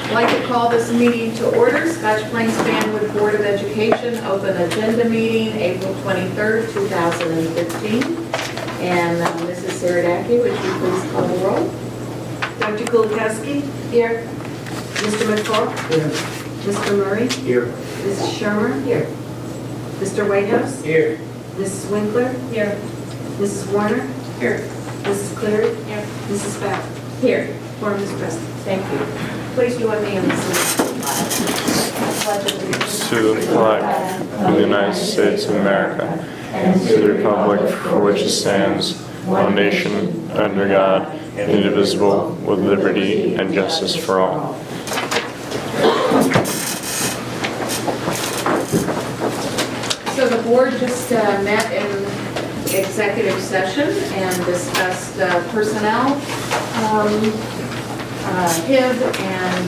I'd like to call this meeting to order. Scotch Plains Fanwood Board of Education, open agenda meeting, April 23rd, 2015. And Mrs. Saradaki, would you please call the roll? Dr. Kulikowski? Here. Mr. McCall? Here. Mr. Murray? Here. Mrs. Shermer? Here. Mr. Whitehouse? Here. Mrs. Winkler? Here. Mrs. Warner? Here. Mrs. Cleary? Here. Mrs. Bowers? Here. Quorum is present. Thank you. Please join me in the pledge of allegiance. To the flag of the United States of America, and to the republic for which it stands, one nation, under God, indivisible, with liberty and justice for all. So the board just met in executive session and discussed personnel, HIB, and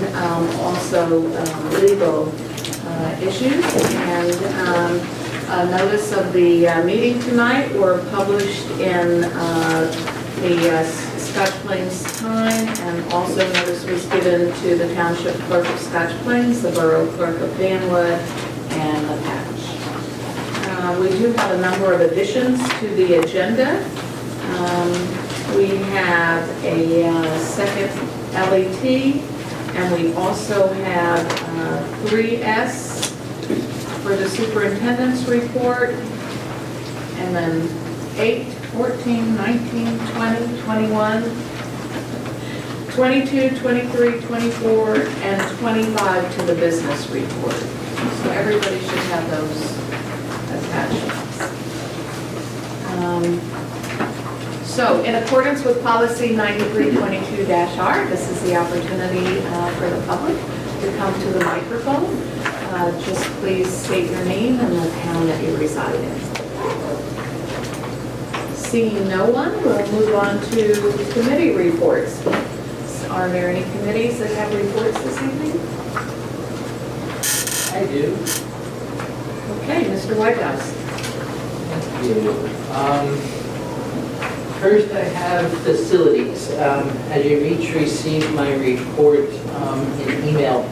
also legal issues. And a notice of the meeting tonight were published in the Scotch Plains Time, and also notice was given to the Township Clerk of Scotch Plains, the Borough Clerk of Fanwood, and the Patch. We do have a number of additions to the agenda. We have a second LET, and we also have 3S for the superintendent's report, and then 8, 14, 19, 20, 21, 22, 23, 24, and 25 to the business report. So everybody should have those attachments. So in accordance with policy 9322-R, this is the opportunity for the public to come to the microphone. Just please state your name and the town that you reside in. Seeing no one, we'll move on to committee reports. Are there any committees that have reports this evening? I do. Okay, Mr. Whitehouse. First, I have facilities. As you each received my report in email,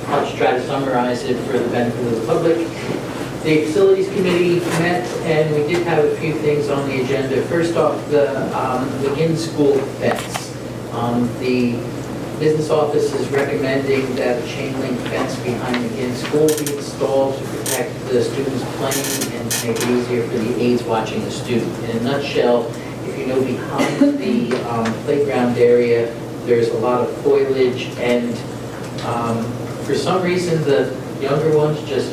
I'll just try to summarize it for the benefit of the public. The Facilities Committee met, and we did have a few things on the agenda. First off, the in-school fence. The business office is recommending that a chain link fence behind the in-school be installed to protect the students playing and to make it easier for the aides watching the student. In a nutshell, if you know, behind the playground area, there's a lot of foliage, and for some reason, the younger ones just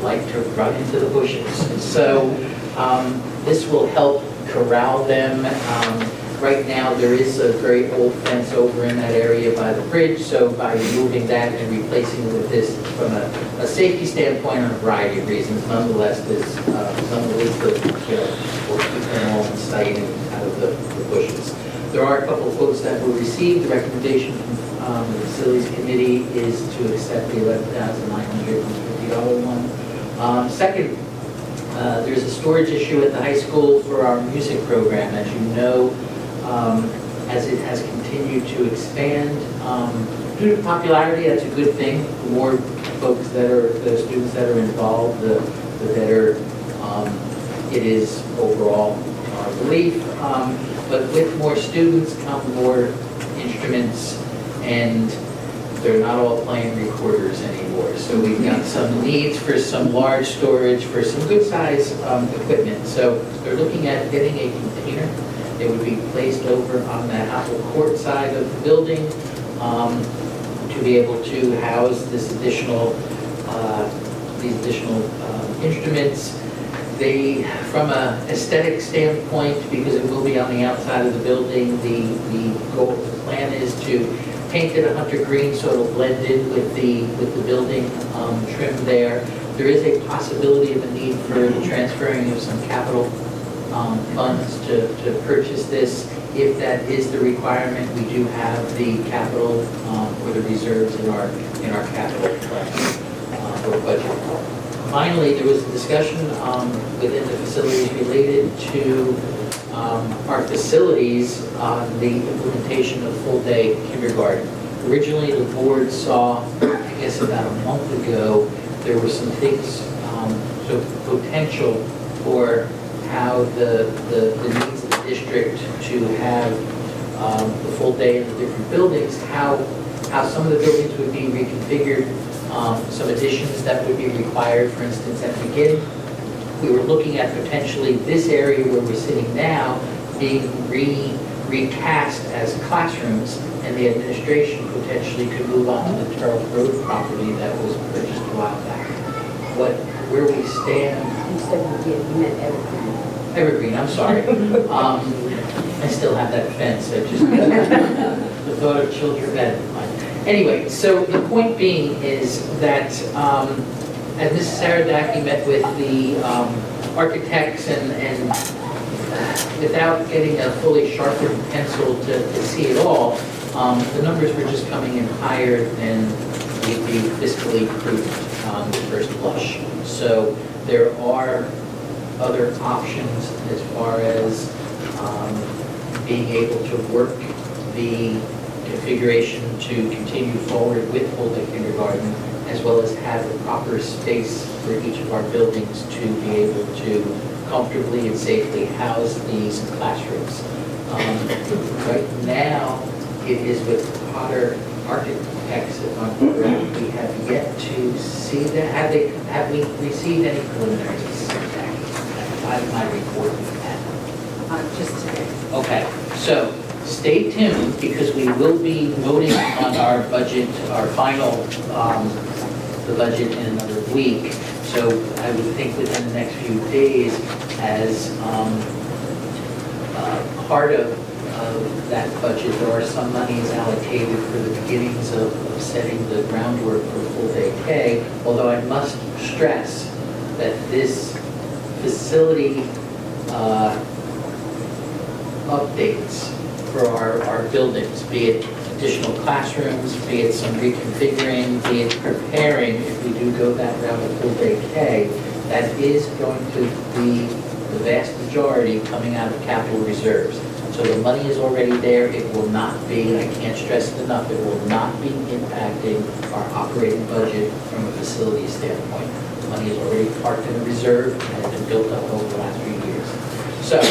like to run into the bushes. So this will help corral them. Right now, there is a very old fence over in that area by the bridge, so by removing that and replacing it with this from a safety standpoint on a variety of reasons, nonetheless, this will keep them all in sight and out of the bushes. There are a couple of quotes that were received. The recommendation from the Facilities Committee is to accept the $11,950 one. Second, there's a storage issue at the high school for our music program. As you know, as it has continued to expand, due to popularity, that's a good thing. The more folks the students that are involved, the better it is overall, our belief. But with more students come more instruments, and they're not all playing recorders anymore. So we've got some needs for some large storage for some good size equipment. So they're looking at getting a container. It would be placed over on the Apple Court side of the building to be able to house these additional instruments. From an aesthetic standpoint, because it will be on the outside of the building, the plan is to paint it a hunter green so it'll blend in with the building trim there. There is a possibility of a need for the transferring of some capital funds to purchase this. If that is the requirement, we do have the capital or the reserves in our capital or budget. Finally, there was a discussion within the facilities related to our facilities on the implementation of full-day kindergarten. Originally, the board saw, I guess about a month ago, there were some things, so potential for how the needs of the district to have the full day in the different buildings, how some of the buildings would be reconfigured, some additions that would be required, for instance, at the beginning. We were looking at potentially this area where we're sitting now being recast as classrooms, and the administration potentially could move on to the Turtle Road property that was purchased a while back. Where we stand, You said you meant everything. Evergreen, I'm sorry. I still have that fence, I just, the thought of children, that, anyway, so the point being is that, as Mrs. Saradaki met with the architects and without getting a fully sharpened pencil to see it all, the numbers were just coming in higher than would be fiscally prudent on the first blush. So there are other options as far as being able to work the configuration to continue forward with full-day kindergarten, as well as have the proper space for each of our buildings to be able to comfortably and safely house these classrooms. Right now, it is with Potter Architects, if I'm correct. We have yet to see that. Have we received any preliminaries? I have my report with that. Just today. Okay, so stay tuned because we will be voting on our budget, our final, the budget in another week. So I would think within the next few days, as part of that budget, there are some monies allocated for the beginnings of setting the groundwork for full-day K, although I must stress that this facility updates for our buildings, be it additional classrooms, be it some reconfiguring, be it preparing, if we do go that route of full-day K, that is going to be the vast majority coming out of capital reserves. So the money is already there. It will not be, I can't stress it enough, it will not be impacting our operating budget from a facility standpoint. The money is already parked in a reserve and has been built up over the last few years. So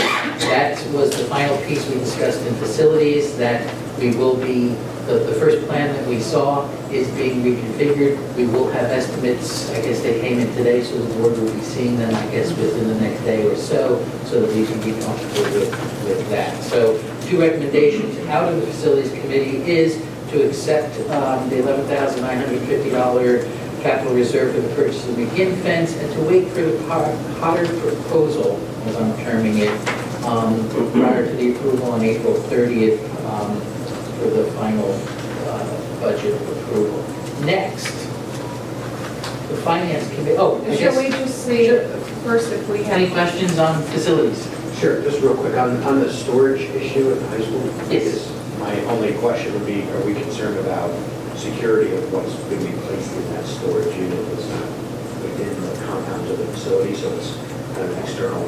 that was the final piece we discussed in facilities, that we will be, the first plan that we saw is being reconfigured. We will have estimates, I guess they came in today, so the board will be seeing them, I guess, within the next day or so that we can be comfortable with that. So 2 recommendations out of the facilities committee is to accept the $11,950 capital reserve for the purchase of the McGinn fence, and to wait for the Potter proposal, as I'm terming it, prior to the approval on April 30th for the final budget approval. Next, the finance committee. Oh, I Shall guess, we just see Sure. first if we any have, questions on facilities? Sure, just real quick, on the storage issue at the high school? Yes. My only question would be, are we concerned about security of what's going to be placed in that storage unit that's not within the compound of the facility, so it's kind of an external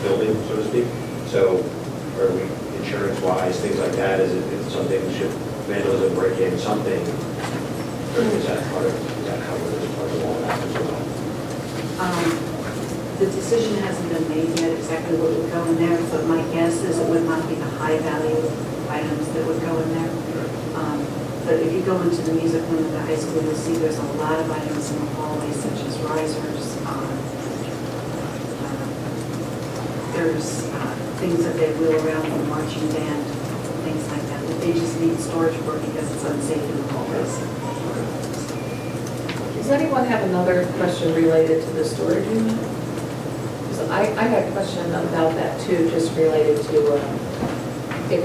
building, so to speak? So are we, insurance-wise, things like that, is it something, should vandalism break in something, or is that covered as part of all that as well? The decision hasn't been made yet exactly what would go in there, but my guess is it would not be the high-value items that would go in there. But if you go into the music room at the high school, you'll see there's a lot of items in the hallway, such as risers. There's things that they wheel around the marching band, things like that. They just need storage for because it's unsafe in the hallways. does anyone have another question related to the storage unit? 'Cause I had a question about that too, just related to if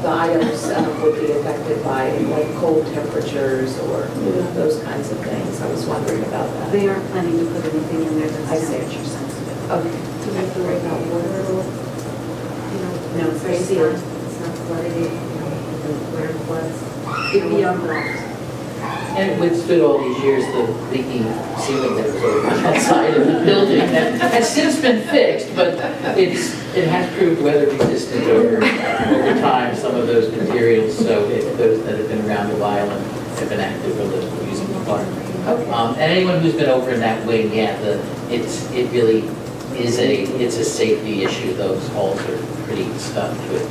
the items would be affected by like cold temperatures or those kinds of things. I was wondering about that. They aren't planning to put anything in there I that's see. temperature sensitive. Okay. Do we have to worry about water or, No, it's it's sealed. not flooded, where it floods? It'd be unblocked. And it withstood all these years the leaky ceiling that was over on that side of the building that has since been fixed, but it has proved weather resistant over time, some of those materials, so those that have been around a while and have been active are using the park. Okay. And anyone who's been over in that wing, yeah, it really is it's a safety issue. Those halls are pretty stuffed with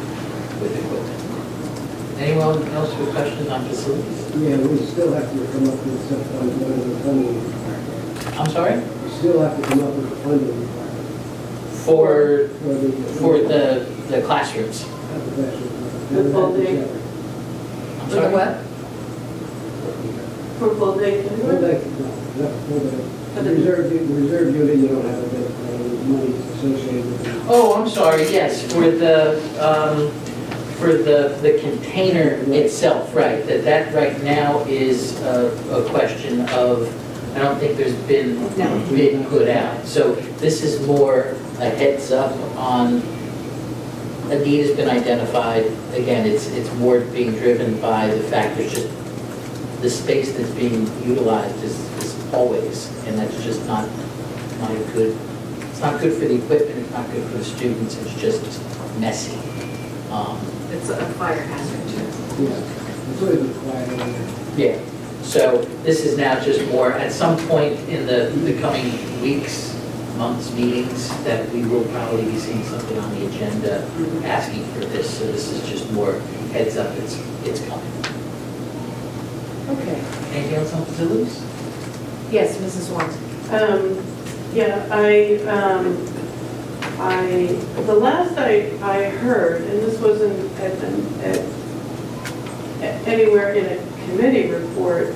equipment. Anyone else with questions on facilities? Yeah, we still have to come up with some funding requirement. I'm sorry? We still have to come up with a funding requirement For for the classrooms. the full day. I'm For the sorry? what? For full day Full kindergarten? day, no, not full day. For The the- reserve unit, you don't have money associated with it. Oh, I'm sorry, yes, for the container itself, right, that right now is a question of, I don't think there's been a bid put out. So this is more a heads up on, a need has been identified. Again, it's more being driven by the fact there's just, the space that's being utilized is hallways, and that's just not a good, it's not good for the equipment, it's not good for the students, it's just messy. It's a fire hazard too. Yeah, it's always been quiet over there. Yeah, so this is now just more, at some point in the coming weeks, months, meetings, that we will probably be seeing something on the agenda asking for this, so this is just more heads up, it's coming. Okay. Anything else on facilities? Yes, Mrs. Swanson. Yeah, the last I heard, and this wasn't anywhere in a committee report,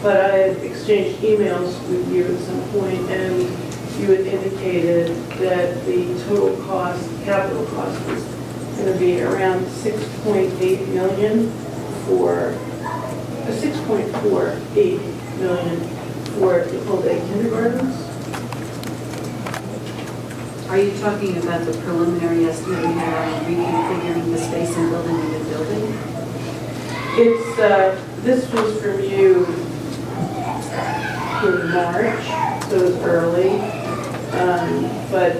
but I had exchanged emails with you at some point, and you had indicated that the total cost, capital cost was going to be around 6.8 million for, 6.48 million for the full day kindergartens. Are you talking about the preliminary estimate we had on reconfiguring the space and building a new building? It's, this was from you in March, so it's early. But,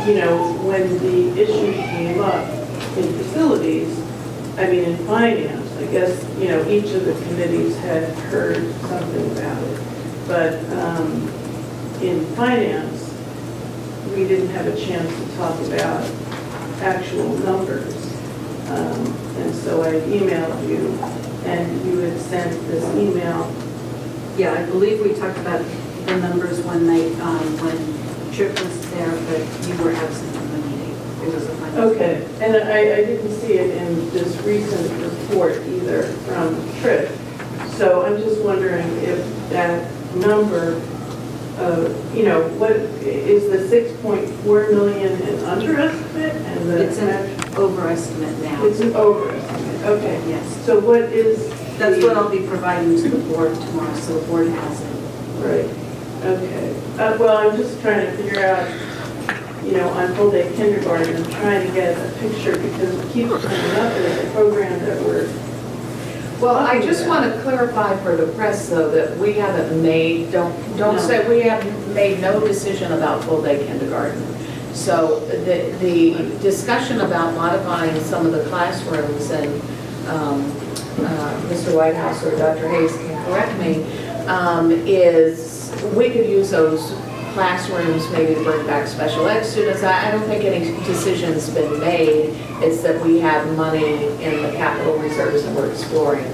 you know, when the issue came up in facilities, I mean, in finance, I guess, you know, each of the committees had heard something about it. But in finance, we didn't have a chance to talk about actual numbers. And so I emailed you, and you had sent this email. Yeah, I believe we talked about the numbers one night when Tripp was there, but you were absent from the meeting. It was a finance. Okay, and I didn't see it in this recent report either from Tripp. So I'm just wondering if that number, you know, what is the 6.4 million an underestimate and the It's an overestimate now. it's an overestimate? Okay. Yes. So what is That's the- what I'll be providing to the board tomorrow, so the board has it. Right. Okay. Well, I'm just trying to figure out, you know, on full day kindergarten, I'm trying to get a picture because it keeps coming up as a program that we're. Well, I just want to clarify for the press, though, that we haven't made, don't No. say, we haven't made no decision about full-day kindergarten. So the discussion about modifying some of the classrooms, and Mr. Whitehouse or Dr. Hayes can correct me, is we could use those classrooms maybe to bring back special ed students. I don't think any decision's been made. It's that we have money in the capital reserves and we're exploring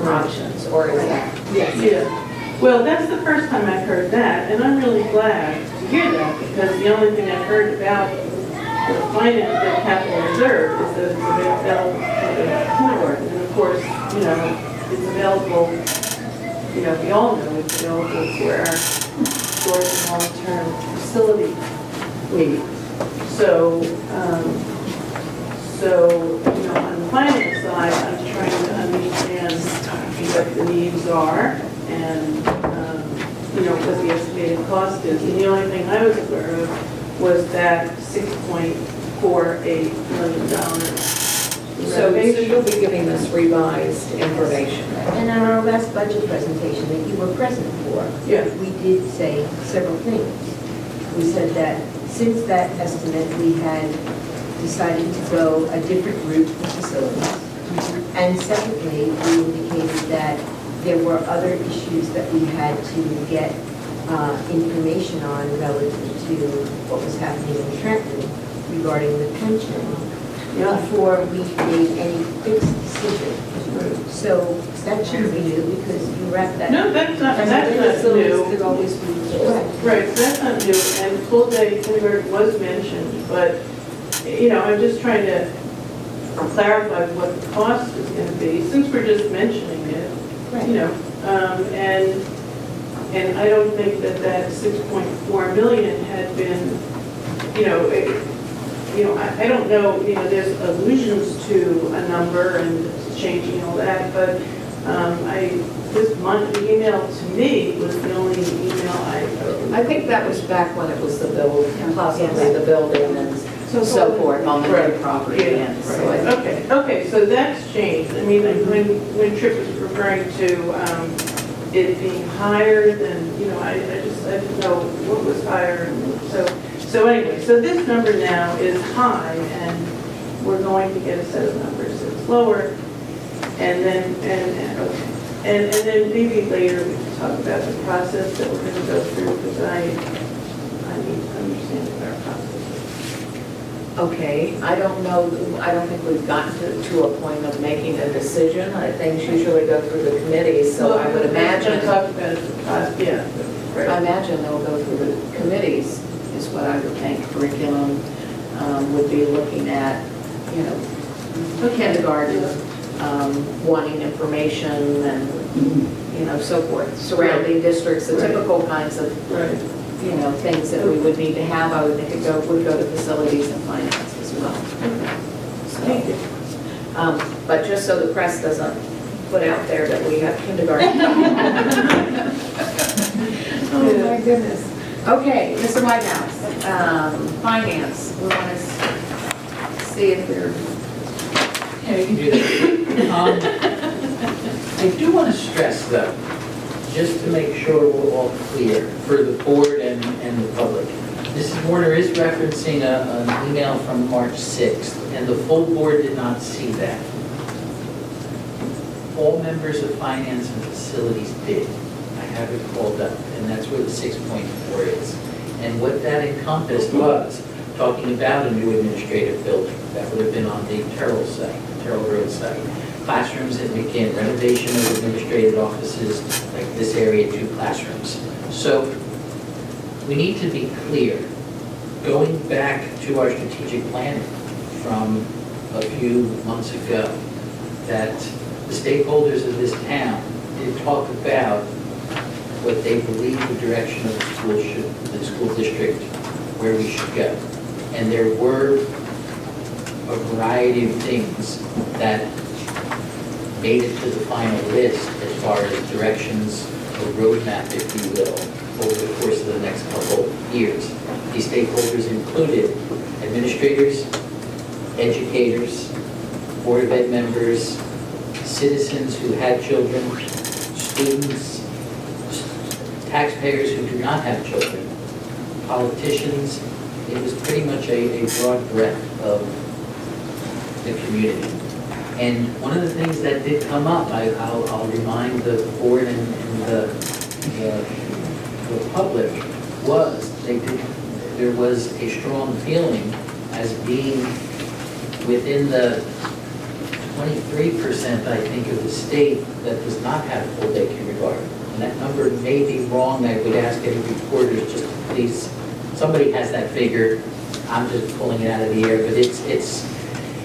options, or is that? Yes. Yeah. Well, that's the first time I've heard that, and I'm really glad to hear that, because the only thing I've heard about the finance, the capital reserve, is that it's available for the kindergarten. And of course, you know, it's available, you know, we all know it's available for our short and long-term facility need. So, you know, on the finance side, I'm trying to understand what the needs are and, you know, what the estimated cost is. And the only thing I was aware of was that $6.48 million So you'll be giving us revised information. And in our last budget presentation that you were present for, Yeah. we did say several things. We said that since that estimate, we had decided to go a different route for facilities. And secondly, we indicated that there were other issues that we had to get information on relative to what was happening in Trenton regarding the pension before we made any fixed decision. So that shouldn't be new because you wrapped that. No, that's not Facilities new. could always be. Right, that's not new, and full day kindergarten was mentioned, but, you know, I'm just trying to clarify what the cost is going to be, since we're just mentioning it, you know, and I don't think that that 6.4 million had been, you know, I don't know, you know, there's allusions to a number and changing all that, but this email to me was the only email I think that was back when it was the build, possibly the building and so forth on the new property. And so I think Okay, so that's changed. I mean, when Tripp was referring to it being higher than, you know, I didn't know what was higher. And so anyway, so this number now is high, and we're going to get a set of numbers that's lower. And then, and then maybe later we can talk about the process that we're going to go through, because I need to understand what our process is. Okay, I don't know, I don't think we've gotten to a point of making a decision. Things usually go through the committees, so I would imagine, Talk about it, yeah. Right. I imagine they'll go through the committees, is what I would think. Curriculum would be looking at, you know, kindergarten, wanting information and, you know, so forth. Surrounding districts, the typical kinds of, Right. you know, things that we would need to have. I would think it would go to facilities and finance as well. Thank you. But just so the press doesn't put out there that we have kindergarten. Oh, my goodness. Okay, Mr. Whitehouse, finance, we want to see if we're, Yeah, you can do that. I do want to stress though, just to make sure we're all clear for the board and the public. Mrs. Warner is referencing an email from March 6th, and the full board did not see that. All members of finance and facilities did. I have it called up, and that's where the 6.4 is. And what that encompassed was talking about a new administrative building that would have been on the Terrell site, Terrell Road site. Classrooms at McKinn, renovation of administrative offices, like this area, 2 classrooms. So we need to be clear, going back to our strategic planning from a few months ago, that the stakeholders of this town did talk about what they believe the direction of the school district, where we should go. And there were a variety of things that made it to the final list as far as directions or roadmap, if you will, over the course of the next couple of years. These stakeholders included administrators, educators, Board of Ed members, citizens who had children, students, taxpayers who do not have children, politicians. It was pretty much a broad breadth of the community. And one of the things that did come up, I'll remind the board and the public, was there was a strong feeling as being within the 23%, I think, of the state that does not have full-day kindergarten. And that number may be wrong. I would ask any reporters just please, somebody has that figure. I'm just pulling it out of the air, but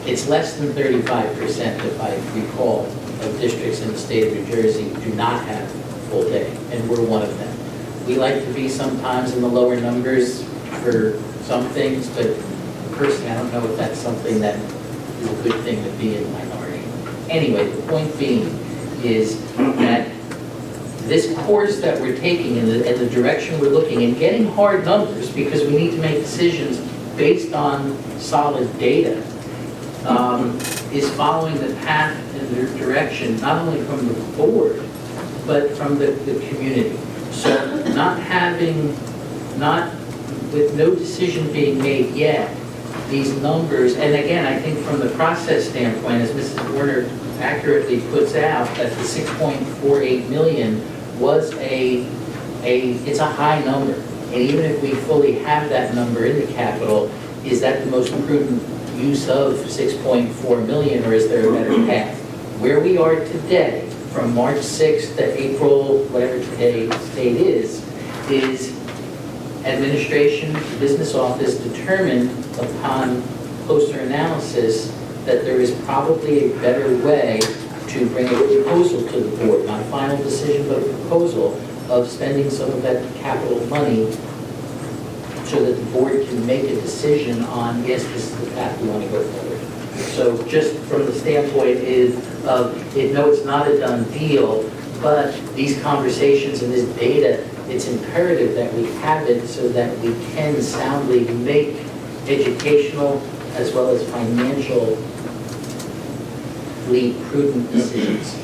it's less than 35%, if I recall, of districts in the state of New Jersey do not have full day, and we're one of them. We like to be sometimes in the lower numbers for some things, but personally, I don't know if that's something that is a good thing to be in the minority. Anyway, the point being is that this course that we're taking and the direction we're looking and getting hard numbers, because we need to make decisions based on solid data, is following the path and the direction, not only from the board, but from the community. So with no decision being made yet, these numbers, and again, I think from the process standpoint, as Mrs. Warner accurately puts out, that the 6.48 million was it's a high number. And even if we fully have that number in the capital, is that the most prudent use of 6.4 million, or is there a better path? Where we are today, from March 6th to April, whatever today's date is administration, business office determined upon closer analysis that there is probably a better way to bring a proposal to the board, not a final decision, but a proposal of spending some of that capital money so that the board can make a decision on, yes, this is the path we want to go forward. So just from the standpoint no, it's not a done deal, but these conversations and this data, it's imperative that we have it so that we can soundly make educational as well as financially prudent decisions.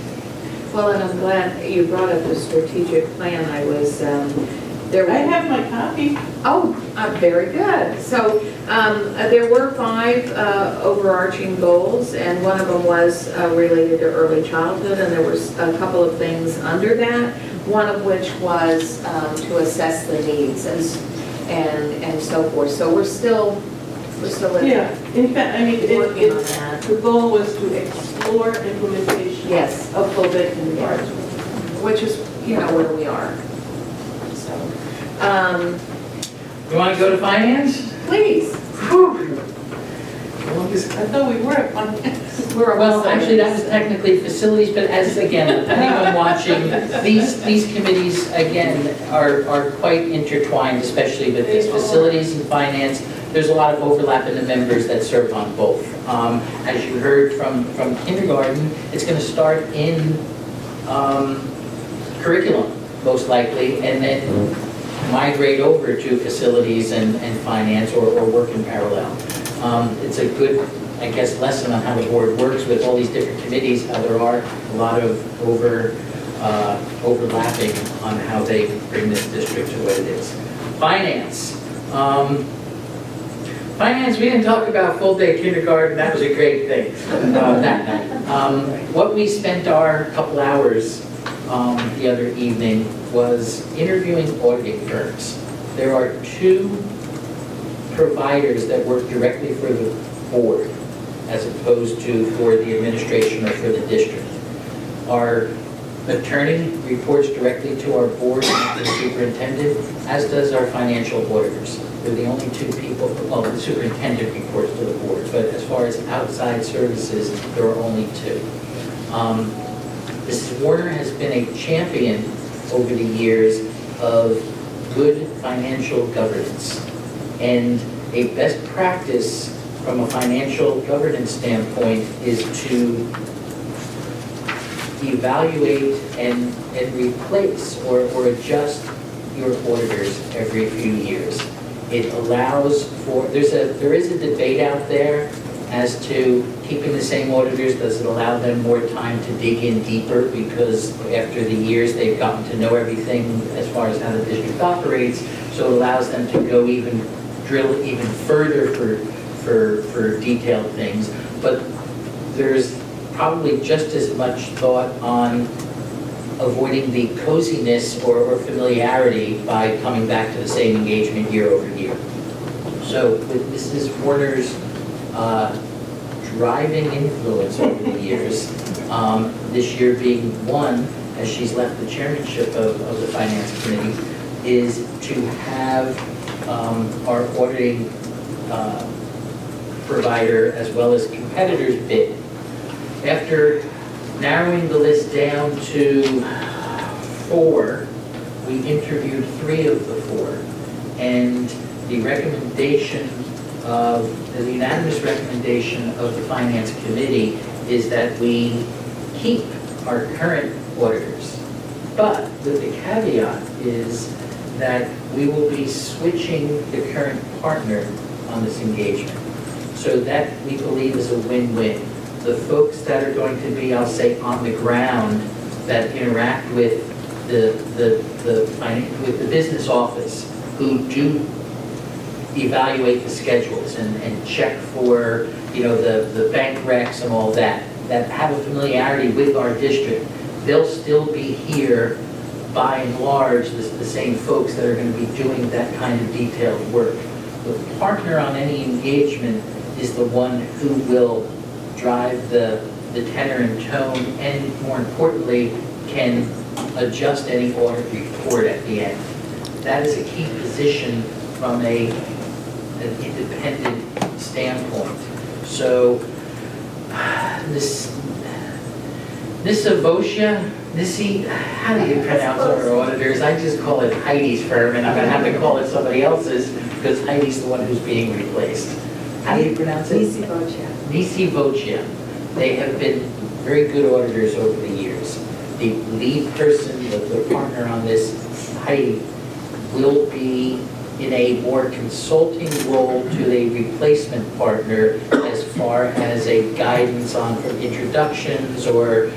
Well, and I'm glad you brought up the strategic plan. I was, there I were, have my copy. oh, very good. So there were 5 overarching goals, and one of them was related to early childhood, and there was a couple of things under that, one of which was to assess the needs and so forth. So we're still Yeah, in fact, I mean, working on that. the goal was to explore implementation Yes, of full-day kindergarten. which is, where we are. So, You want to go to finance? please. I thought we were on. Well, actually, that was technically facilities, but as, again, anyone watching, these committees, again, are quite intertwined, especially with this facilities and finance. There's a lot of overlap in the members that serve on both. As you heard from kindergarten, it's going to start in curriculum, most likely, and then migrate over to facilities and finance or work in parallel. It's a good, I guess, lesson on how the board works with all these different committees, how there are a lot of overlapping on how they bring this district to what it is. Finance. Finance, we didn't talk about full-day kindergarten. That was a great thing that night. What we spent our couple hours the other evening was interviewing auditing firms. There are 2 providers that work directly for the board as opposed to for the administration or for the district. Our attorney reports directly to our board and the superintendent, as does our financial auditors. They're the only 2 people, well, the superintendent reports to the board, but as far as outside services, there are only 2. Mrs. Warner has been a champion over the years of good financial governance. And a best practice from a financial governance standpoint is to evaluate and replace or adjust your auditors every few years. It allows for, there is a debate out there as to keeping the same auditors. Does it allow them more time to dig in deeper because after the years they've gotten to know everything as far as how the district operates, so it allows them to go drill even further for detailed things. But there's probably just as much thought on avoiding the coziness or familiarity by coming back to the same engagement year over year. So with Mrs. Warner's driving influence over the years, this year being 1, as she's left the chairmanship of the Finance Committee, is to have our auditing provider as well as competitors bid. After narrowing the list down to 4, we interviewed 3 of the 4, and the unanimous recommendation of the Finance Committee is that we keep our current auditors. But with the caveat is that we will be switching the current partner on this engagement. So that we believe is a win-win. the folks that are going to be, I'll say, on the ground, that interact with with the business office, who do evaluate the schedules and check for, the bank recs and all that have a familiarity with our district, they'll still be here, by and large, the same folks that are going to be doing that kind of detailed work. The partner on any engagement is the one who will drive the tenor and tone, and more importantly, can adjust any audit report at the end. That is a key position from an independent standpoint. So, how do you pronounce our auditors? I just call it Heidi's firm, and I'm going to have to call it somebody else's, because Heidi's the one who's being replaced. How do you pronounce it? Nisi Bocha. Nisi Vocia. They have been very good auditors over the years. The lead person, the partner on this, Heidi, will be in a more consulting role to a replacement partner as far as a guidance on introductions or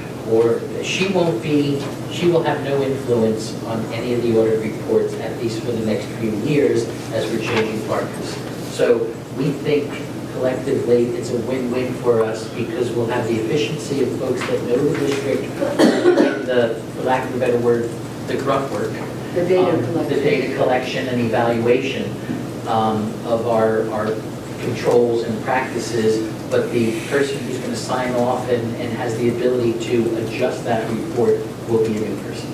she will have no influence on any of the audit reports, at least for the next few years, as we're changing partners. So we think collectively it's a win-win for us, because we'll have the efficiency of folks that know the district, and for lack of a better word, the grunt work. The data collection. The data collection and evaluation of our controls and practices, but the person who's going to sign off and has the ability to adjust that report will be a new person.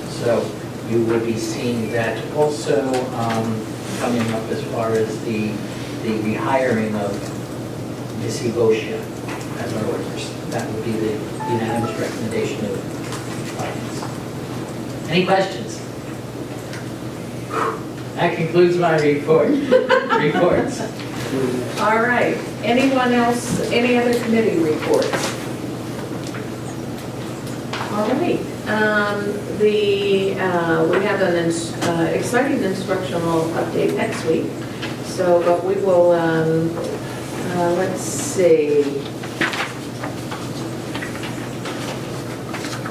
So you will be seeing that also coming up as far as the rehiring of Ms. Evocia as our workers. That would be the unanimous recommendation of finance. Any questions? That concludes my reports. All right. Anyone else, any other committee reports? All right. We have an exciting instructional update next week. So, but we will, let's see.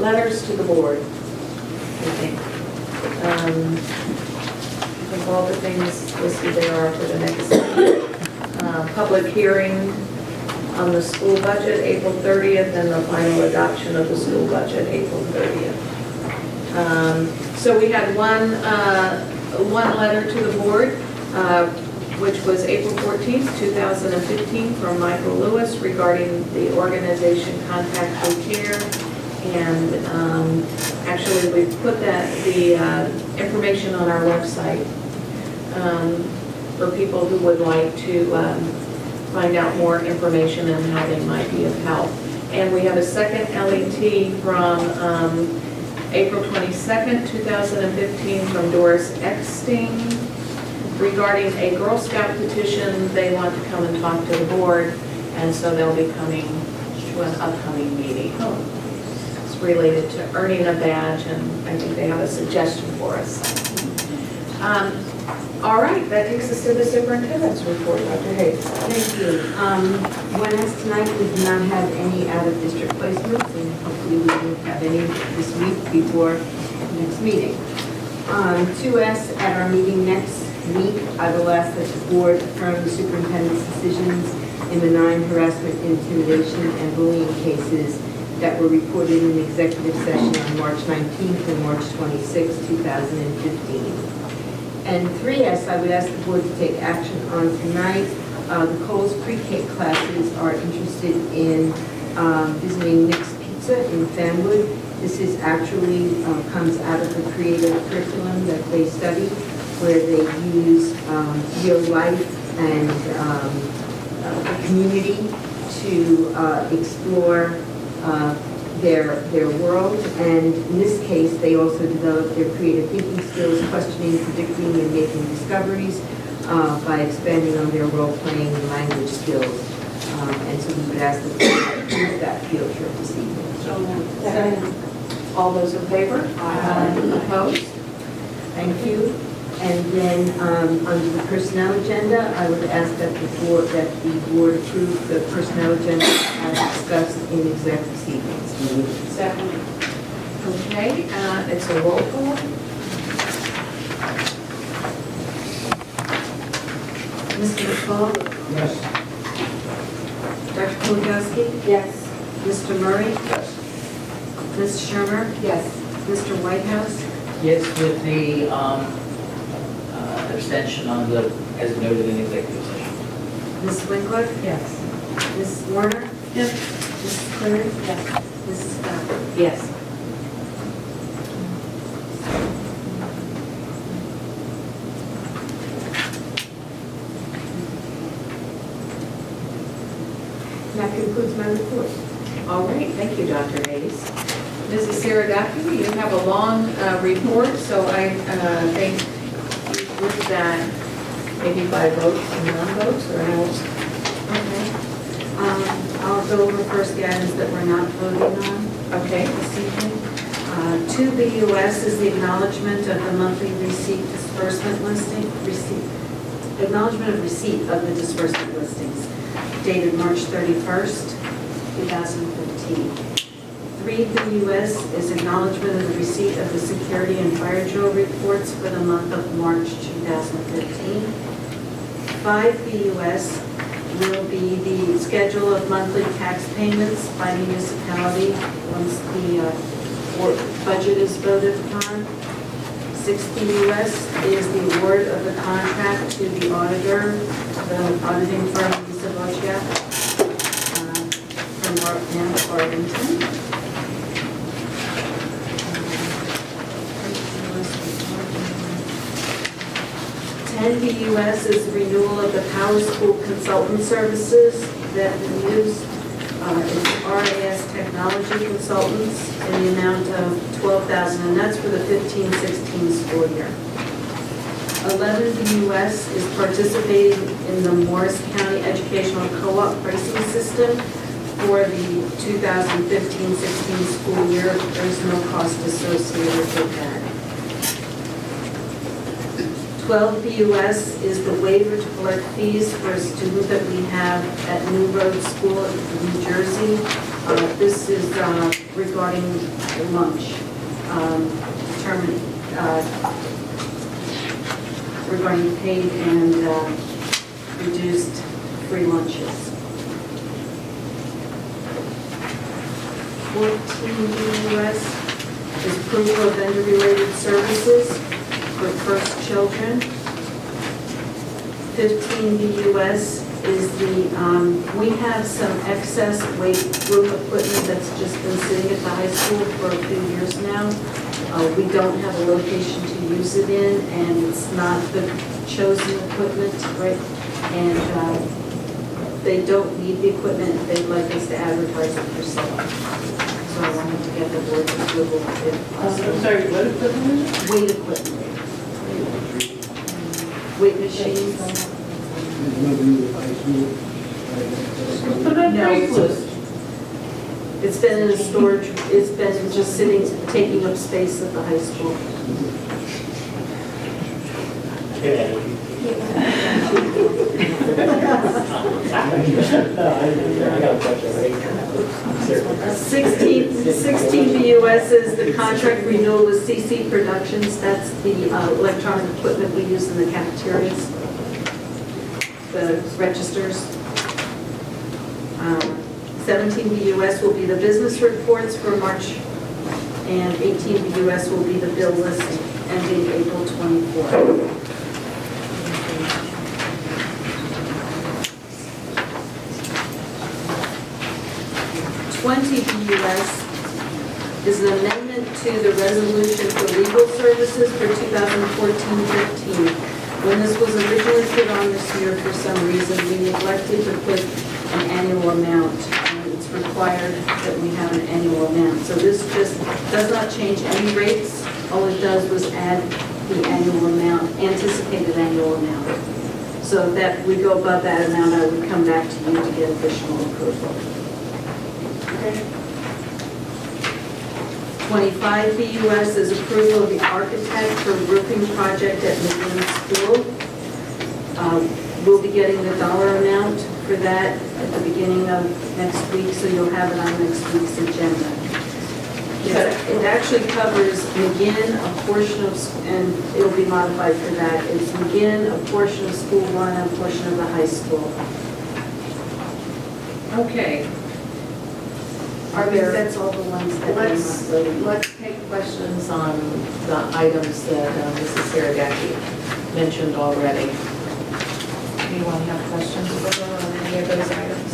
Letters to the board, I think. I think all the things listed there are for the next public hearing on the school budget, April 30th, and the final adoption of the school budget, April 30th. So we had one letter to the board, which was April 14th, 2015, from Michael Lewis regarding the organization Contact True Care. And actually, we've put the information on our website for people who would like to find out more information on how they might be of help. And we have a second LET from April 22nd, 2015, from Doris Eckstein regarding a Girl Scout petition. They want to come and talk to the board, and so they'll be coming to an upcoming meeting. It's related to earning a badge, and I think they have a suggestion for us. All right, that takes us to the superintendent's report, Dr. Hayes. Thank you. One as tonight, we do not have any out-of-district placements, and hopefully we won't have any this week before next meeting. 2S, at our meeting next week, I will ask that the board affirm the superintendent's decisions in the 9 harassment, intimidation, and bullying cases that were reported in the executive session on March 19th and March 26th, 2015. And 3S, I would ask the board to take action on tonight. The Coles pre-K classes are interested in visiting Nick's Pizza in Fanwood. This is actually comes out of the creative curriculum that they study, where they use real life and the community to explore their world, and in this case, they also develop their creative thinking skills, questioning, predicting, and making discoveries by expanding on their role-playing and language skills. And so we would ask that they approve that field trip this evening. All those in favor? Aye. Opposed? Thank you. And then, under the personnel agenda, I would ask that the board approve the personnel agenda as discussed in executive proceedings. Second. Okay, it's a roll call. Mr. McCall? Yes. Dr. Kulgowski? Yes. Mr. Murray? Yes. Ms. Shermer? Yes. Mr. Whitehouse? Yes, with the abstention on the, as noted in executive session. Ms. Winkler? Yes. Ms. Warner? Yes. Mrs. Cleary? Yes. Mrs. Scott? Yes. That concludes my report. All right, thank you, Dr. Hayes. Mrs. Siragaki, you have a long report, so I think you group that maybe by votes and non-votes, or else. Okay. I'll go over first the items that we're not voting on Okay. this evening. To the U.S. is the acknowledgement of the monthly receipt disbursement listing, acknowledgement of receipt of the disbursement listings dated March 31st, 2015. 3, the U.S. is acknowledgement of the receipt of the security and fire drill reports for the month of March 2015. 5, the U.S. will be the schedule of monthly tax payments by municipality once the budget is voted upon. 6, the U.S. is the award of the contract to the auditor, the auditing firm Lisa Boccia, from Arlington. 10, the U.S. is the renewal of the Power School consultant services that we use. It's RAS Technology Consultants in the amount of $12,000, and that's for the 15-16 school year. 11, the U.S. is participating in the Morris County Educational Co-op pricing system for the 2015-16 school year. There's no cost associated with that. 12, the U.S. is the waiver to collect fees for a student that we have at New Road School in New Jersey. This is regarding lunch, regarding paid and reduced free lunches. 14, the U.S. is approval of vendor-related services for First Children. 15, the U.S. is the, we have some excess weight room equipment that's just been sitting at the high school for a few years now. We don't have a location to use it in, and it's not the chosen equipment, right? And they don't need the equipment, they'd like us to advertise it for sale. So I wanted to get the board's approval if I'm possible. sorry, what equipment is it? Weight equipment. Weight machines. There's nobody with high school. Put it on No. Craigslist. It's been in a storage, it's been just sitting, taking up space at the high school. Sixteen, the U.S. is the contract renewal with CC Productions. That's the electronic equipment we use in the cafeterias, the registers. 17, the U.S. will be the business reports for March, and 18, the U.S. will be the bill list ending April 24. 20, the U.S. is an amendment to the resolution for legal services for 2014-15. When this was originally put on this year, for some reason, we neglected to put an annual amount. And it's required that we have an annual amount. So this just does not change any rates. All it does was add the annual amount, anticipated annual amount. So if that we go above that amount, I would come back to you to get additional approval. 25 BUS is approval of the architect for roofing project at Midland School. We'll be getting the dollar amount for that at the beginning of next week, so you'll have it on next week's agenda. It actually covers McGinn, a portion of, and it'll be modified for that. It's McGinn, a portion of School 1, and a portion of the high school. Okay. I think that's all the ones that we're not voting. Let's take questions on the items that Mrs. Saradaki mentioned already. Anyone have questions for her on any of those items?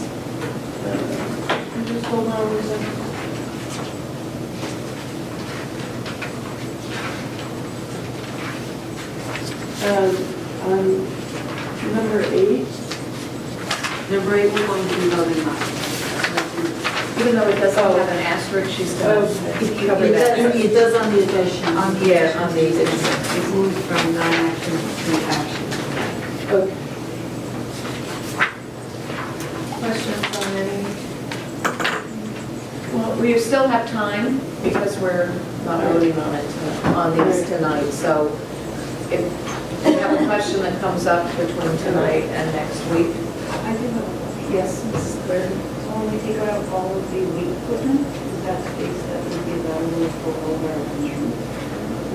Just hold on a second. On number 8, Number 8, we're going to be voting on. Even though it doesn't have an asterisk, she's going to cover that. It does on the addition. Yeah, on the addition. It moved from non-action to action. okay. Questions on any? Well, we still have time because we're not voting on it, on these tonight. So if you have a question that comes up between tonight and next week. I do have a question. Yes, Mrs. Cleary? So when we take out all of the weight equipment, is that space that would be available for all of our instruments?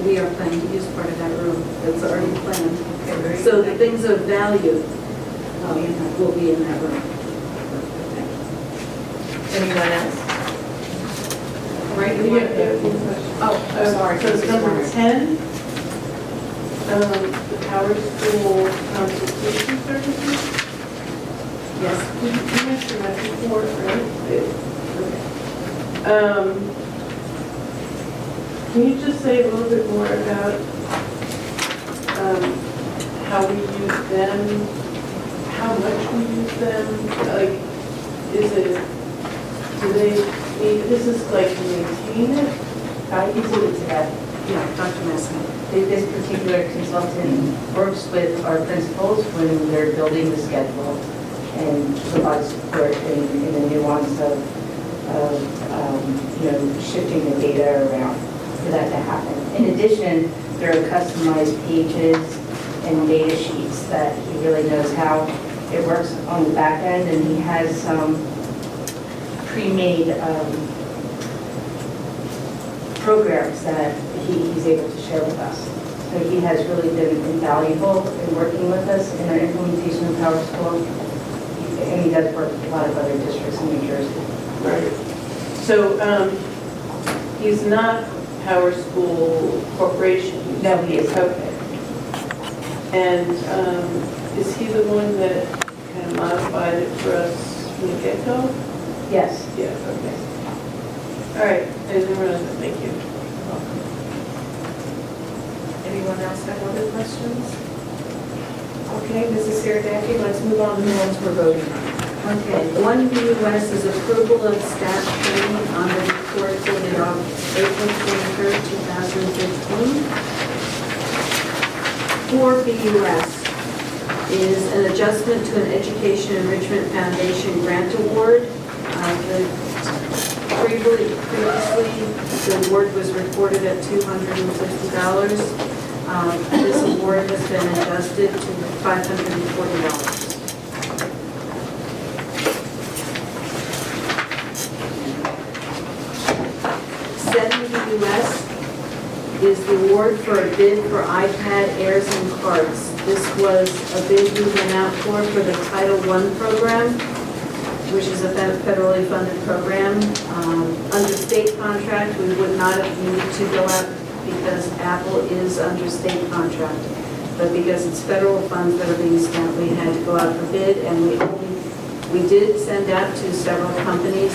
We are planning to use part of that room. That's already planned. Okay, very So good. the things of value will be in that room. Anyone else? Right, you Yeah, want yeah, to? one question. Oh, I'm sorry. So it's Mrs. number Warner. 10, the Power School consultation services. Yes. You mentioned that before, right? Can you just say a little bit more about how we use them, how much we use them? Like, is it, do they need, this is like maintain it? I usually to that. Yeah, Dr. Messina. This particular consultant works with our principals when they're building the schedule and provides support in the nuance of shifting the data around for that to happen. In addition, there are customized pages and data sheets that he really knows how it works on the back end, and he has some pre-made programs that he's able to share with us. So he has really been invaluable in working with us in our implementation of Power School. And he does work with a lot of other districts in New Jersey. Right. So he's not Power School Corporation? No, he is. Okay. And is he the one that kind of modified it for us from the get-go? Yes. Yeah, okay. All right, I didn't realize that, thank you. Anyone else have other questions? Okay, Mrs. Saradaki, let's move on to the ones we're voting on. Okay, 1 BUS is approval of staff training on the report dated April 23rd, 2015. 4 BUS is an adjustment to an Education Enrichment Foundation grant award. Previously, the award was reported at $250. This award has been adjusted to $540. 7 BUS is the award for a bid for iPad Airs and carts. This was a bid we went out for the Title I program, which is a federally funded program. Under state contract, we would not have needed to go out because Apple is under state contract. But because it's federal funds that are being spent, we had to go out for bid, and we did send out to several companies,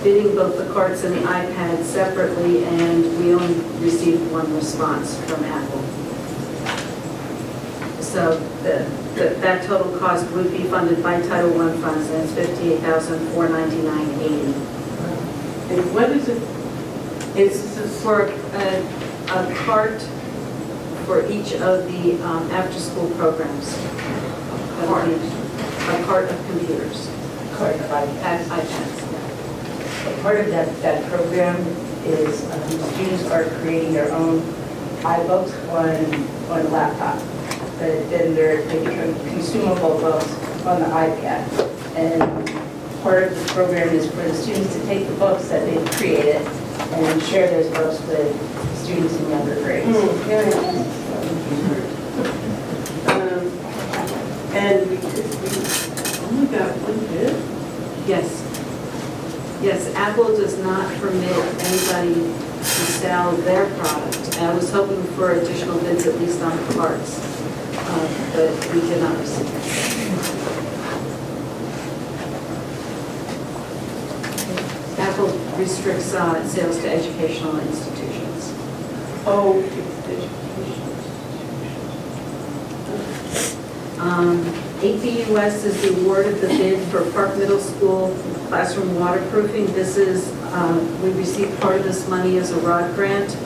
bidding both the carts and the iPads separately, and we only received one response from Apple. So that total cost would be funded by Title I funds, and it's $58,499.80. And what is it? It's for a cart for each of the after-school programs. A cart of computers, Part of iPads, yeah. Part of that program is students are creating their own iBooks on a laptop. But then they become consumable books on the iPad. And part of the program is for the students to take the books that they've created and share those books with students in younger grades. Very nice. And we only got one bid? Yes. Yes, Apple does not permit anybody to sell their product. I was hoping for additional bids, at least on parts, but we did not receive that. Apple restricts sales to educational institutions. Oh, it's education. 8BUS is the award of the bid for Park Middle School classroom waterproofing. This is, we received part of this money as a ROD grant,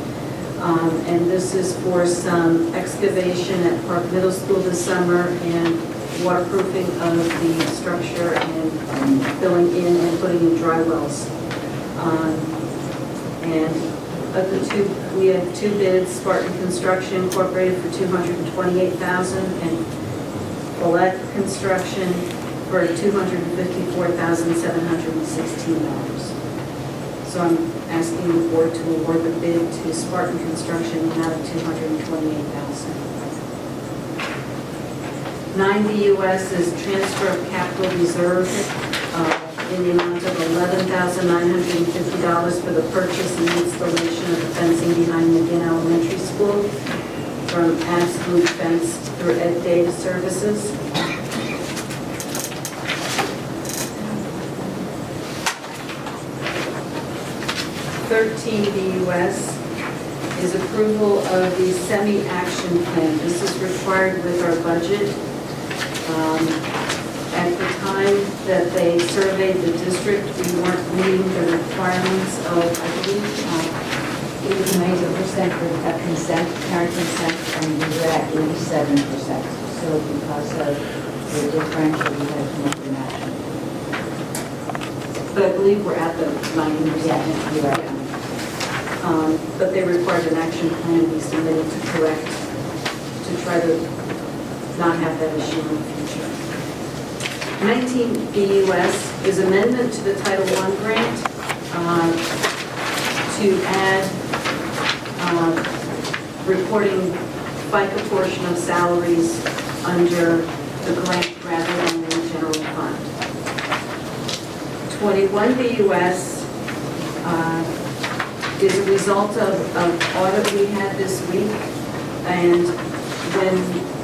and this is for some excavation at Park Middle School this summer and waterproofing of the structure and filling in and putting in dry wells. And of the two, we have two bids, Spartan Construction Incorporated for $228,000 and Follett Construction for $254,716. So I'm asking the board to award the bid to Spartan Construction in the amount of $228,000. 9BUS is transfer of capital reserve in the amount of $11,950 for the purchase and installation of the fencing behind McGinn Elementary School from Absolute Fence through Ed Data Services. BUS is approval of the semi-action plan. This is required with our budget. At the time that they surveyed the district, we weren't meeting the requirements of, I believe, It was 90% for consent, parent consent, and we were at 87%. So because of the differential, we had to make an action. but I believe we're at the 90%. Yeah, you're right. But they required an action plan be submitted to correct, to try to not have that issue in the future. 19BUS is amendment to the Title I grant to add reporting FICA portion of salaries under the grant rather than the general fund. 21BUS is a result of audit we had this week, and when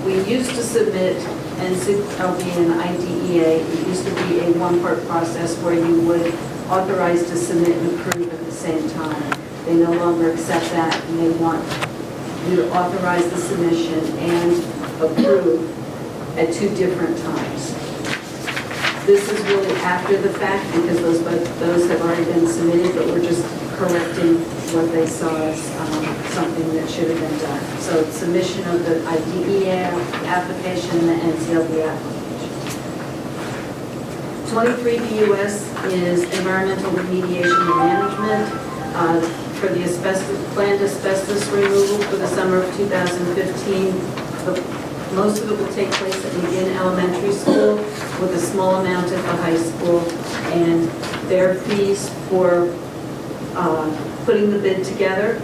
we used to submit NCLB and IDEA, it used to be a one-part process where you would authorize to submit and approve at the same time. They no longer accept that, and they want you to authorize the submission and approve at two different times. This is really after the fact because those have already been submitted, but we're just correcting what they saw as something that should have been done. So submission of the IDEA application and the NCLB application. 23BUS is environmental remediation and management for the planned asbestos removal for the summer of 2015. Most of it will take place at McGinn Elementary School with a small amount at the high school, and their fees for putting the bid together,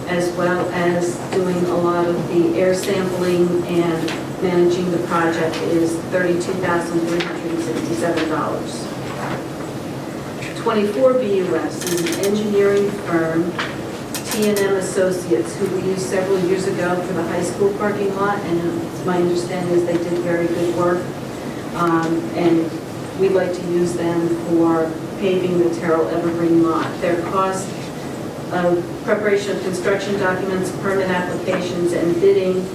as well as doing a lot of the air sampling and managing the project is $32,367. 24BUS is an engineering firm, T&M Associates, who we used several years ago for the high school parking lot, and my understanding is they did very good work. And we'd like to use them for paving the Terrell Evergreen lot. Their cost of preparation of construction documents, permit applications, and bidding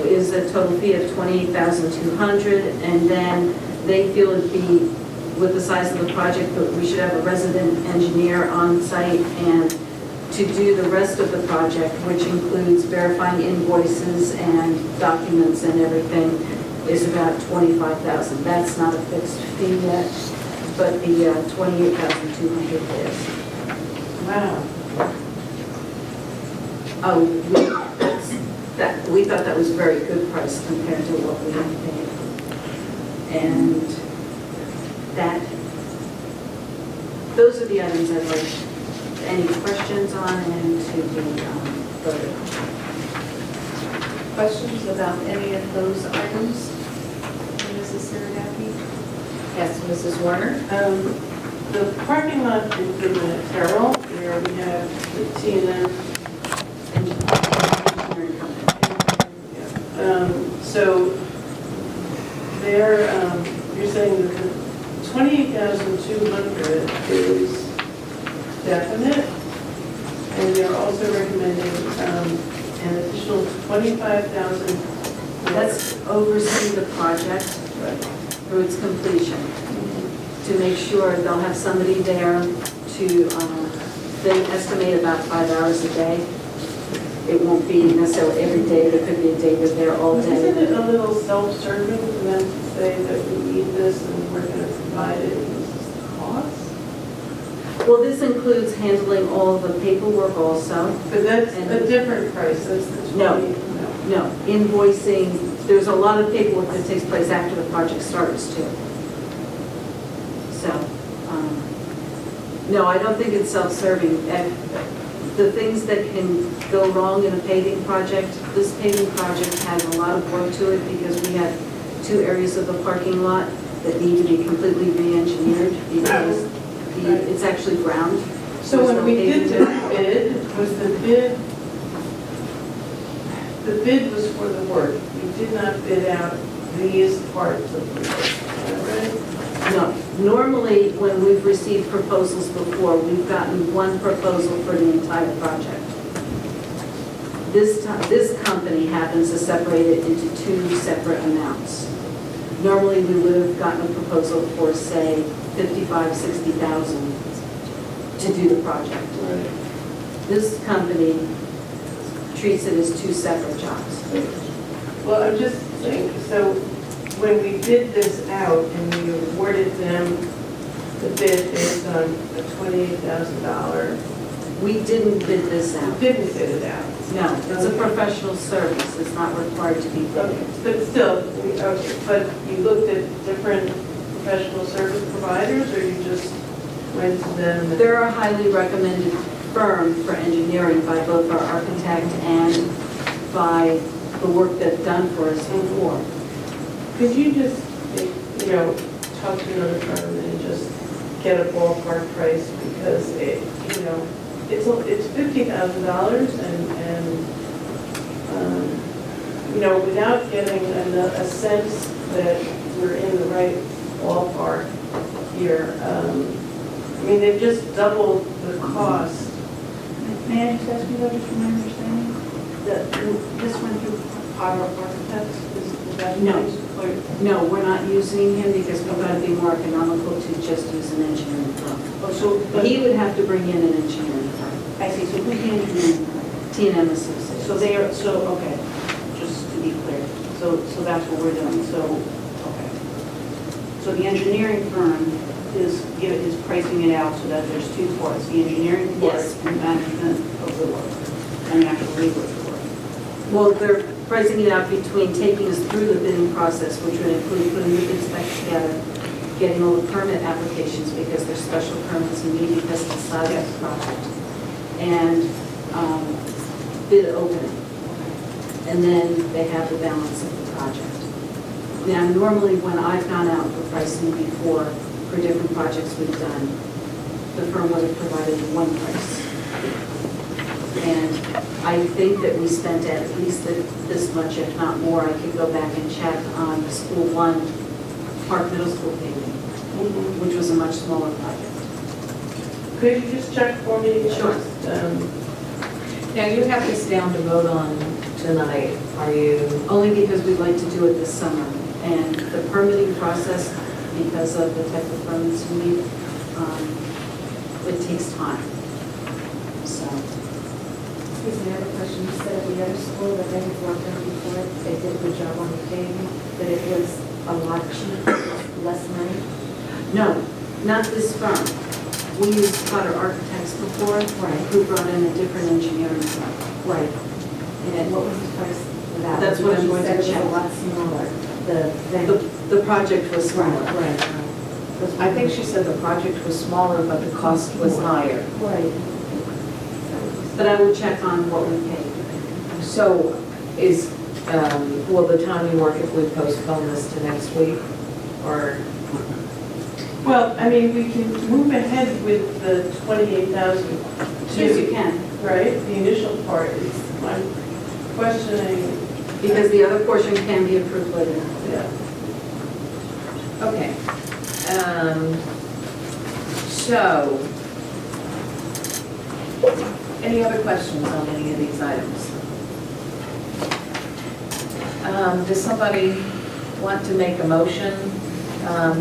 is a total fee of $28,200, and then they feel it'd be, with the size of the project, that we should have a resident engineer on site and to do the rest of the project, which includes verifying invoices and documents and everything, is about $25,000. That's not a fixed fee yet, but the $28,200 is. Wow. Oh, we thought that was a very good price compared to what we had paid. And those are the items I'd like any questions on and to be voted on. Questions about any of those items? Mrs. Siragaki? Yes, Mrs. Warner? The parking lot improvement at Terrell, where we have the T&M. So there, you're saying that the 28,200 is definite, and you're also recommending an additional 25,000. Let's oversee the project through its completion, to make sure they'll have somebody there to, they estimate about 5 hours a day. It won't be necessarily every day, there could be a day that they're all Isn't day. it a little self-serving for them to say that we need this and we're going to provide it, and this is the cost? Well, this includes handling all the paperwork also. But that's And- a different price, that's the 20. No. No, invoicing, there's a lot of paperwork that takes place after the project starts too. So, no, I don't think it's self-serving. The things that can go wrong in a paving project, this paving project has a lot of work to it because we have 2 areas of the parking lot that need to be completely re-engineered because it's actually ground. So There's when no we did paving. the bid, was the bid was for the work. We did not bid out these parts of the work, is that right? No, normally, when we've received proposals before, we've gotten one proposal for the entire project. This company happens to separate it into 2 separate amounts. Normally, we would have gotten a proposal for, say, 55, 60,000 to do the project. This company treats it as 2 separate jobs. Well, I'm just saying, so when we bid this out and we awarded them the bid based on a $28,000, We didn't bid this we out. didn't bid it out. No, it's a professional service. It's not required to be Okay, bid. but still, but you looked at different professional service providers, or you just went to them? and- They're a highly recommended firm for engineering by both our architect and by the work they've done for us before. Could you just, talk to another firm and just get a ballpark price? Because it's $50,000 and without getting a sense that we're in the right ballpark here, they've just doubled the cost. May I just ask you that, just from my understanding? This went through Power Architects? Is that No. right? Or- No, we're not using him because we're going to be more economical to just use an engineering firm. Oh, so, but, He would have to bring in an engineering firm, I see, so who's the engineering firm? T&M Associates. So they are, okay, just to be clear, so that's what we're doing, so, okay. So the engineering firm is pricing it out so that there's 2 parts, the engineering part Yes. and management of the work, and the actual labor of the work. Well, they're pricing it out between taking us through the bidding process, which would include putting the bid spec together, getting all the permit applications because there's special permits and meeting because of the size of the project, and bid opening. And then they have the balance of the project. Now, normally when I've gone out for pricing before for different projects we've done, the firm would have provided one price. And I think that we spent at least this much, if not more. I could go back and check on the School 1 Park Middle School paving, which was a much smaller project. Could you just check for me? Sure. Now, you have this down to vote on tonight. Are you, Only because we'd like to do it this summer. And the permitting process, because of the type of permits we need, it takes time. So, Excuse me, I have a question. You said at the other school that they had worked on before, they did a good job on the paving, that it was a lot cheaper, less money? no, not this firm. We use Potter Architects architects before. Right. Who brought in a different engineering firm. Right. And What was the price for that? That's what I'm going to Because you said check. it was a lot smaller, the The, venue. the project was smaller. Right. I think she said the project was smaller, but the cost was higher. Right. But I will check on what we paid. So will the timing work if we postpone this to next week? Or, Well, I mean, we can move ahead with the 28,000. Yes, you can, Right, the initial part is, I'm questioning, because the other portion can be approved later. yeah. okay. So, any other questions on any of these items? Does somebody want to make a motion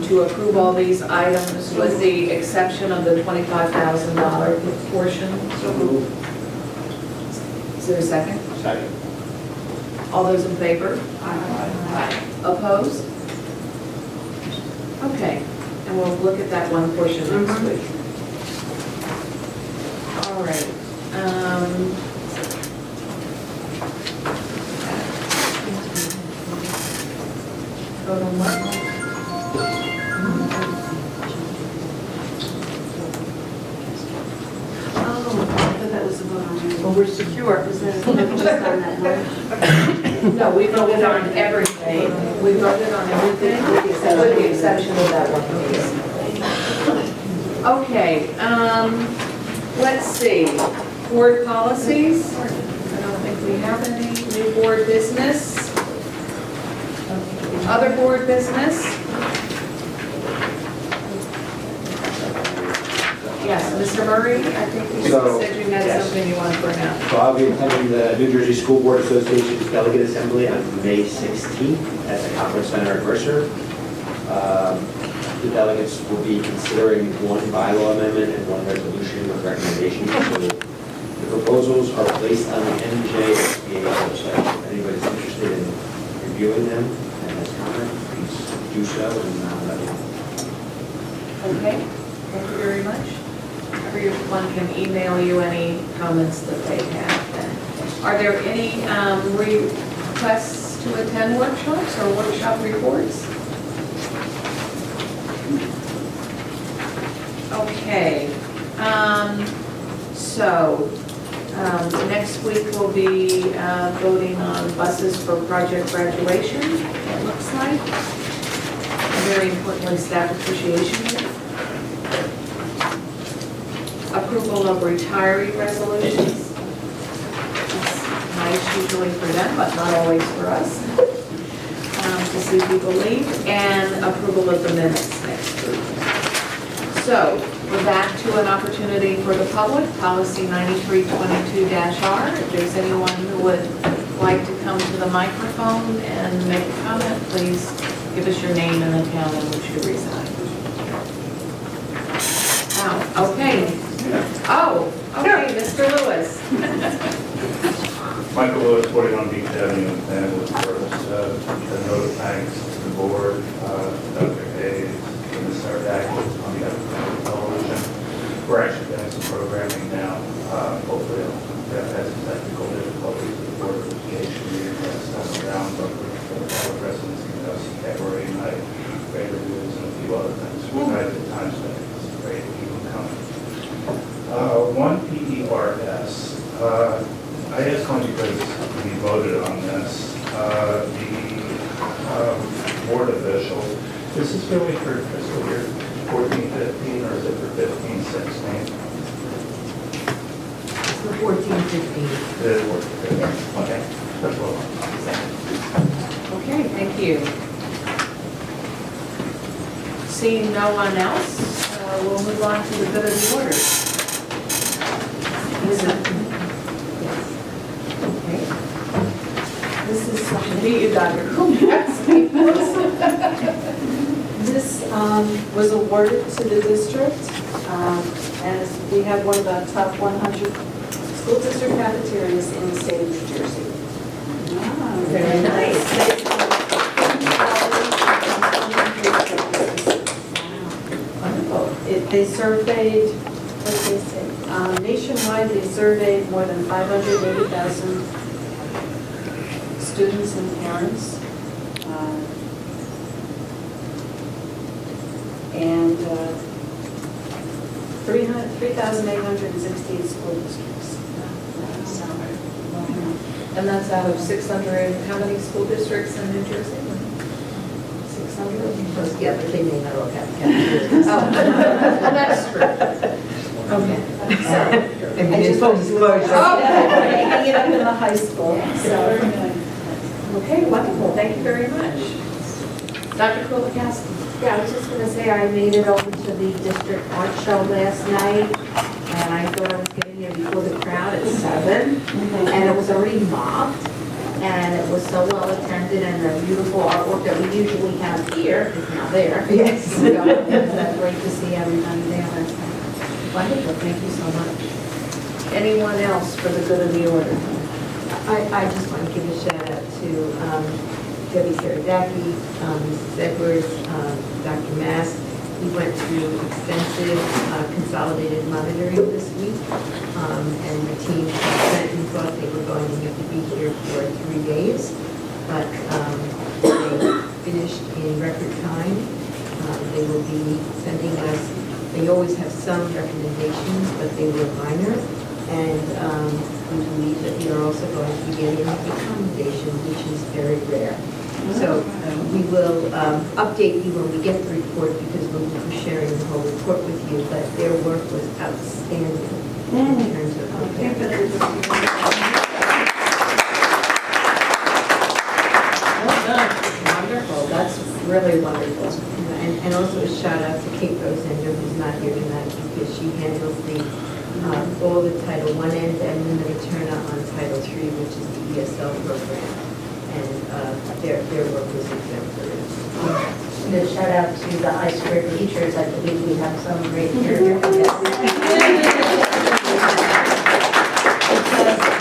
to approve all these items with the exception of the $25,000 portion? So moved. Is there a second? Second. All those in favor? Aye. Opposed? Okay, and we'll look at that one portion next Mhm. week. All right. Vote on what? Oh, I thought that was the vote on. Well, we're secure. Was that just on that note? No, we voted on everything. We voted on everything with the exception of that one piece. Okay, let's see. Board policies. I don't think we have any new board business. Other board business? Yes, Mr. Murray, I think you So, said you had yes. something you want to bring up. So I'll be attending the New Jersey School Board Association's Delegate Assembly on May 16th at the Conference Center at Mercer. The delegates will be considering one bylaw amendment and one resolution with recommendations. So the proposals are placed on the NJSBA website. If anybody's interested in reviewing them and has comment, please do so and let me know. Okay, thank you very much. Everyone can email you any comments that they have then. Are there any requests to attend workshops or workshop reports? Okay, so next week we'll be voting on buses for project graduation, it looks like. And very importantly, staff appreciation week. Approval of retiree resolutions. It's nice usually for them, but not always for us, to see people leave. And approval of the minutes next week. So we're back to an opportunity for the public, policy 9322-R. If there's anyone who would like to come to the microphone and make a comment, please give us your name and the town in which you reside. Oh, okay. Oh, okay, Mr. Lewis. Michael Lewis, 41 Beach Avenue, in Planwood First. A note of thanks to the board, Dr. Hayes, and Ms. Sardakis on behalf of Planwood Television. We're actually getting some programming now. Hopefully, that has some technical difficulties with the Board of Education meeting last time around, but we're residents giving us cabaret night, rate reviews, and a few other things. We're glad the time spent. It's great to keep them coming. One PERS. I asked only because we voted on this. The board officials, is this really for fiscal year 14-15 or is it for 15-16? It's the 14-15. It is 14-15. Okay, that's what I'm Okay, thank you. Seeing no one else, we'll move on to the good of the order. Okay. This is, should be you, Dr. Kulinski. This was awarded to the district, as we have one of the top 100 school district cafeterias in the state of New Jersey. Very nice. Wonderful. They surveyed, what did they say, Nationwide, they surveyed more than 580,000 students and parents. And 3,868 school districts. And that's out of 600, how many school districts in New Jersey? 600? Yeah, but they may not all have cafeterias. Oh, that's true. Okay. So, I mean, it's full disclosure. hanging it up in the high school, so. Okay, wonderful, thank you very much. Dr. Kulikowski. Yeah, I was just gonna say, I made it over to the district art show last night, and I thought I was getting there before the crowd at 7, and it was already mobbed, and it was so well attended, and the beautiful artwork that we usually have here is now there. Yes. So, it's great to see everybody there last night. Wonderful, thank you so much. Anyone else for the good of the order? I just want to give a shout out to Debbie Saradaki, Mrs. Edwards, Dr. Mass. We went through extensive consolidated monitoring this week, and the team sent and thought they were going to have to be here for 3 days, but they finished in record time. They will be sending us, they always have some recommendations, but they were minor, and we believe that we are also going to be getting a commendation, which is very rare. So we will update you when we get the report, because we'll be sharing the whole report with you, but their work was outstanding in terms of. Wonderful, that's really wonderful. And also a shout out to Kate Rosender, who's not here tonight, because she handles the all the Title I end and then the Turner on Title III, which is the ESL program. And their work was exemplary. And a shout out to the I-Squared teachers, I believe we have some great here.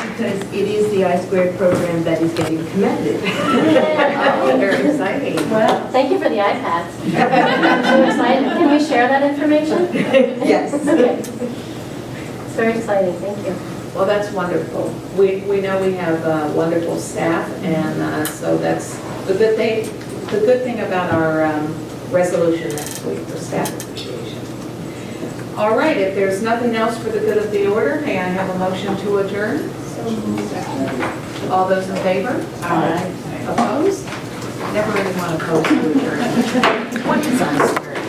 Because it is the I-Squared program that is getting commended. Oh, very exciting. Well, thank you for the iPads. I'm excited. Can we share that information? Yes. Okay. It's very exciting, thank you. Well, that's wonderful. We know we have wonderful staff, and so that's the good thing. The good thing about our resolution next week for staff appreciation. All right, if there's nothing else for the good of the order, may I have a motion to adjourn? All those in favor? Aye. Opposed? Never really want to oppose to adjourn. What is I-Squared?